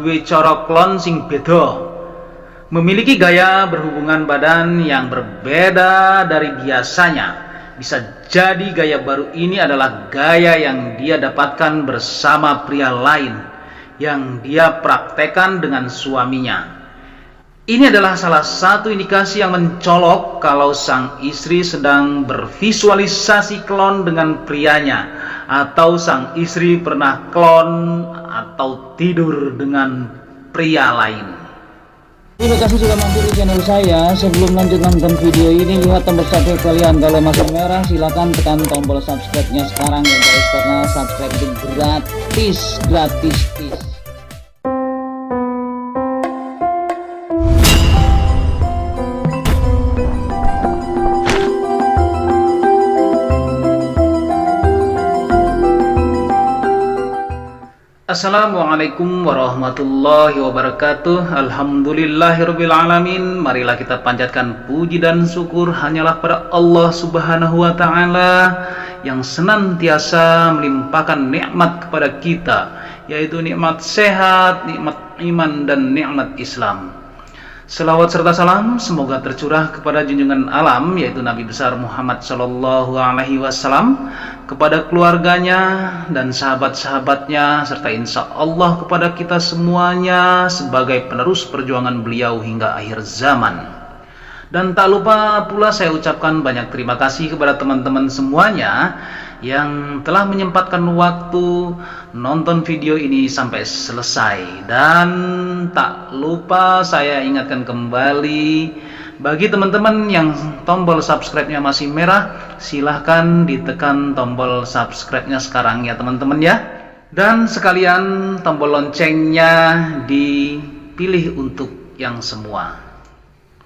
duwe cara klon sing beda, memiliki gaya berhubungan badan yang berbeda dari biasanya. Bisa jadi gaya baru ini adalah gaya yang dia dapatkan bersama pria lain yang dia praktekkan dengan suaminya. Ini adalah salah satu indikasi yang mencolok kalau sang istri sedang bervisualisasi klon dengan prianya, atau sang istri pernah klon atau tidur dengan pria lain. Terima kasih sudah mampir di channel saya. Sebelum lanjut nonton video ini, lihat tombol subscribe kalian. Kalau masih merah, silahkan tekan tombol subscribe-nya sekarang ya guys, karena subscribe itu gratis. Assalamualaikum warahmatullahi wabarakatuh. Alhamdulillahirabbil alamin. Marilah kita panjatkan puji dan syukur hanyalah pada Allah Subhanahu wa taala yang senantiasa melimpahkan nikmat kepada kita, yaitu nikmat sehat, nikmat iman, dan nikmat Islam. Selawat serta salam semoga tercurah kepada junjungan alam, yaitu Nabi besar Muhammad sallallahu alaihi wasallam, kepada keluarganya dan sahabat-sahabatnya, serta insya Allah kepada kita semuanya sebagai penerus perjuangan beliau hingga akhir zaman. Dan tak lupa pula saya ucapkan banyak terima kasih kepada teman-teman semuanya yang telah menyempatkan waktu nonton video ini sampai selesai. Dan tak lupa saya ingatkan kembali, bagi teman-teman yang tombol subscribe-nya masih merah, silahkan ditekan tombol subscribe-nya sekarang ya teman-teman ya. Dan sekalian tombol loncengnya dipilih untuk yang semua.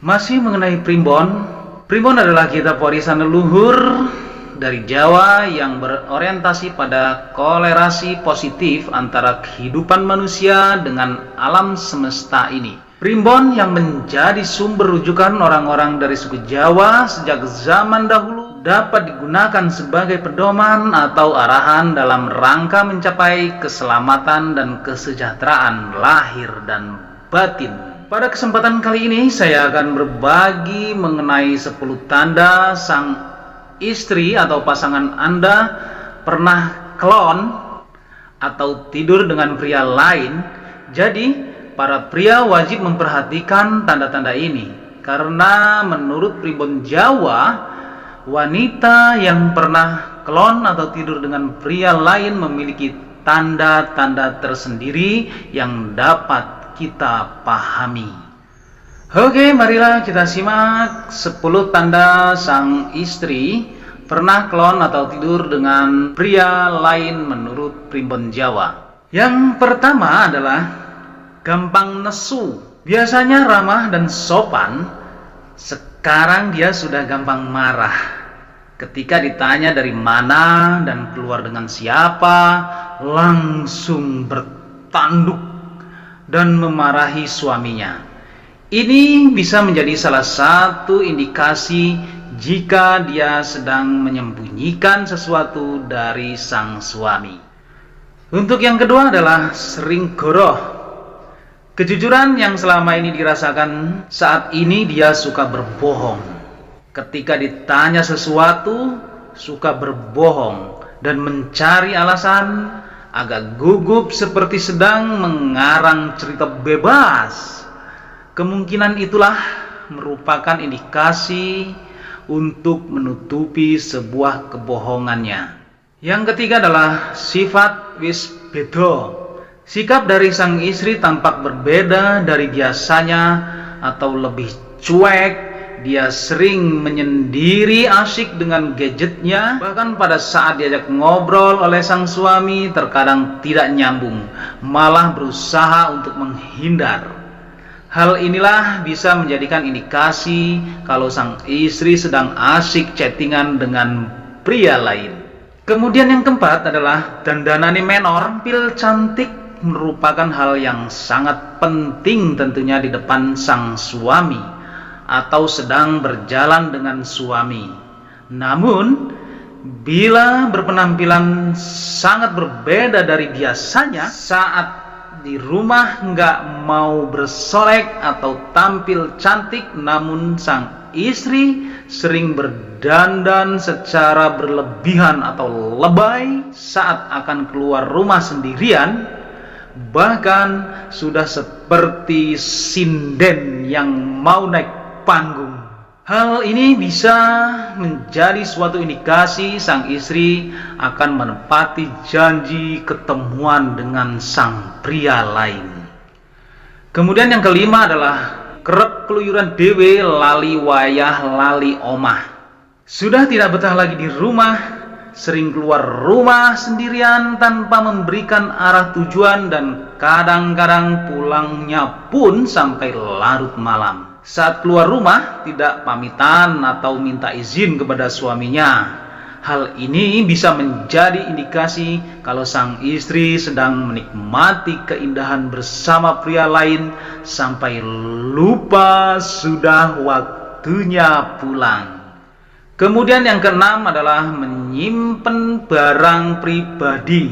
Masih mengenai primbon. Primbon adalah kitab warisan leluhur dari Jawa yang berorientasi pada kolerasi positif antara kehidupan manusia dengan alam semesta ini. Primbon yang menjadi sumber rujukan orang-orang dari suku Jawa sejak zaman dahulu dapat digunakan sebagai pedoman atau arahan dalam rangka mencapai keselamatan dan kesejahteraan lahir dan batin. Pada kesempatan kali ini saya akan berbagi mengenai 10 tanda sang istri atau pasangan Anda pernah klon atau tidur dengan pria lain. Jadi para pria wajib memperhatikan tanda-tanda ini, karena menurut primbon Jawa, wanita yang pernah klon atau tidur dengan pria lain memiliki tanda-tanda tersendiri yang dapat kita pahami. Oke, marilah kita simak 10 tanda sang istri pernah klon atau tidur dengan pria lain menurut primbon Jawa. Yang pertama adalah gampang nesu. Biasanya ramah dan sopan, sekarang dia sudah gampang marah. Ketika ditanya dari mana dan keluar dengan siapa, langsung bertanduk dan memarahi suaminya. Ini bisa menjadi salah satu indikasi jika dia sedang menyembunyikan sesuatu dari sang suami. Untuk yang kedua adalah sering goroh. Kejujuran yang selama ini dirasakan, saat ini dia suka berbohong. Ketika ditanya sesuatu, suka berbohong dan mencari alasan, agak gugup seperti sedang mengarang cerita bebas. Kemungkinan itulah merupakan indikasi untuk menutupi sebuah kebohongannya. Yang ketiga adalah sifat wis bedo. Sikap dari sang istri tampak berbeda dari biasanya atau lebih cuek. Dia sering menyendiri, asyik dengan gadgetnya. Bahkan pada saat diajak ngobrol oleh sang suami, terkadang tidak nyambung, malah berusaha untuk menghindar. Hal inilah bisa menjadikan indikasi kalau sang istri sedang asyik chattingan dengan pria lain. Kemudian yang keempat adalah dandanane menor. Tampil cantik merupakan hal yang sangat penting tentunya di depan sang suami atau sedang berjalan dengan suami. Namun, bila berpenampilan sangat berbeda dari biasanya saat di rumah nggak mau bersolek atau tampil cantik, namun sang istri sering berdandan secara berlebihan atau lebay saat akan keluar rumah sendirian, bahkan sudah seperti sinden yang mau naik panggung. Hal ini bisa menjadi suatu indikasi sang istri akan menepati janji ketemuan dengan sang pria lain. Kemudian yang kelima adalah kerep keluyuran dewe lali wayah lali omah. Sudah tidak betah lagi di rumah, sering keluar rumah sendirian tanpa memberikan arah tujuan dan kadang-kadang pulangnya pun sampai larut malam. Saat keluar rumah tidak pamitan atau minta izin kepada suaminya. Hal ini bisa menjadi indikasi kalau sang istri sedang menikmati keindahan bersama pria lain sampai lupa sudah waktunya pulang. Kemudian yang keenam adalah menyimpan barang pribadi.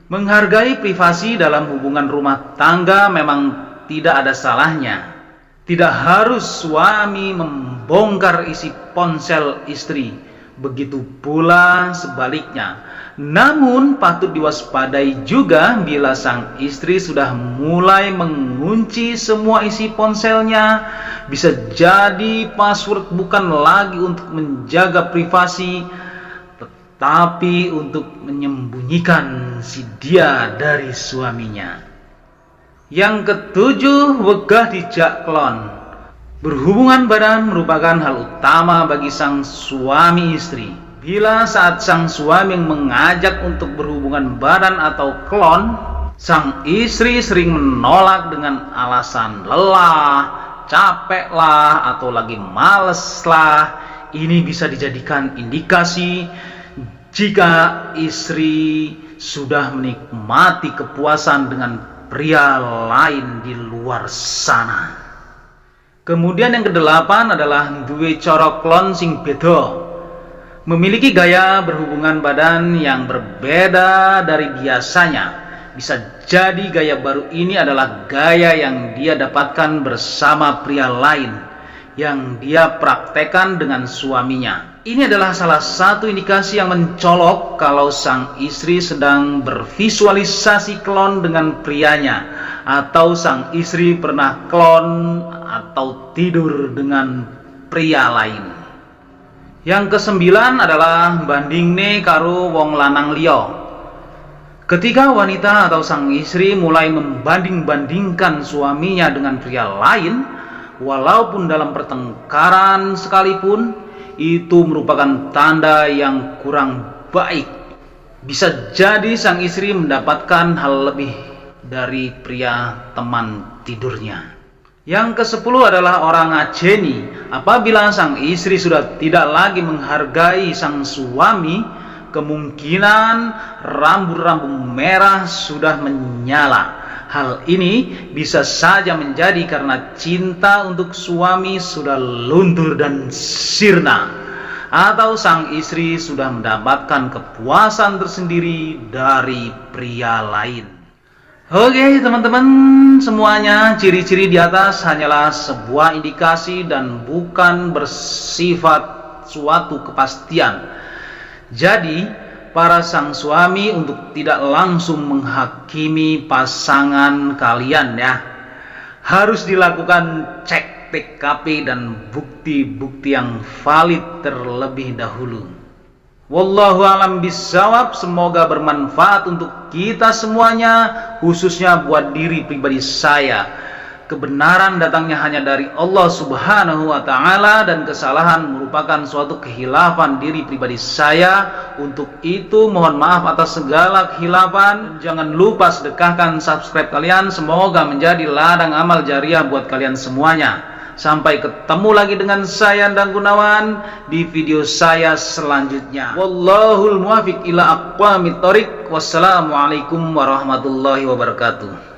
Menghargai privasi dalam hubungan rumah tangga memang tidak ada salahnya. Tidak harus suami membongkar isi ponsel istri, begitu pula sebaliknya. Namun patut diwaspadai juga bila sang istri sudah mulai mengunci semua isi ponselnya. Bisa jadi password bukan lagi untuk menjaga privasi, tetapi untuk menyembunyikan si dia dari suaminya. Yang ketujuh, wegah dijak klon. Berhubungan badan merupakan hal utama bagi sang suami istri. Bila saat sang suami mengajak untuk berhubungan badan atau klon, sang istri sering menolak dengan alasan lelah, capek lah, atau lagi males lah. Ini bisa dijadikan indikasi jika istri sudah menikmati kepuasan dengan pria lain di luar sana. Kemudian yang kedelapan adalah duwe cara klon sing beda. Memiliki gaya berhubungan badan yang berbeda dari biasanya. Bisa jadi gaya baru ini adalah gaya yang dia dapatkan bersama pria lain yang dia praktekkan dengan suaminya. Ini adalah salah satu indikasi yang mencolok kalau sang istri sedang bervisualisasi klon dengan prianya, atau sang istri pernah klon atau tidur dengan pria lain. Yang kesembilan adalah bandingne karo wong lanang liya. Ketika wanita atau sang istri mulai membanding-bandingkan suaminya dengan pria lain, walaupun dalam pertengkaran sekalipun, itu merupakan tanda yang kurang baik. Bisa jadi sang istri mendapatkan hal lebih dari pria teman tidurnya. Yang ke-10 adalah orang ngajeni. Apabila sang istri sudah tidak lagi menghargai sang suami, kemungkinan rambu-rambu merah sudah menyala. Hal ini bisa saja menjadi karena cinta untuk suami sudah luntur dan sirna, atau sang istri sudah mendapatkan kepuasan tersendiri dari pria lain. Oke teman-teman semuanya, ciri-ciri di atas hanyalah sebuah indikasi dan bukan bersifat suatu kepastian. Jadi para sang suami untuk tidak langsung menghakimi pasangan kalian ya, harus dilakukan cek TKP dan bukti-bukti yang valid terlebih dahulu. Wallahu alam bisawab. Semoga bermanfaat untuk kita semuanya, khususnya buat diri pribadi saya. Kebenaran datangnya hanya dari Allah Subhanahu wa ta'ala, dan kesalahan merupakan suatu khilafan diri pribadi saya. Untuk itu mohon maaf atas segala khilafan. Jangan lupa sedekahkan subscribe kalian, semoga menjadi ladang amal jariah buat kalian semuanya. Sampai ketemu lagi dengan saya Endang Gunawan di video saya selanjutnya. Wallahul muwaffiq ila aqwamit thoriq. Wassalamualaikum warahmatullahi wabarakatuh.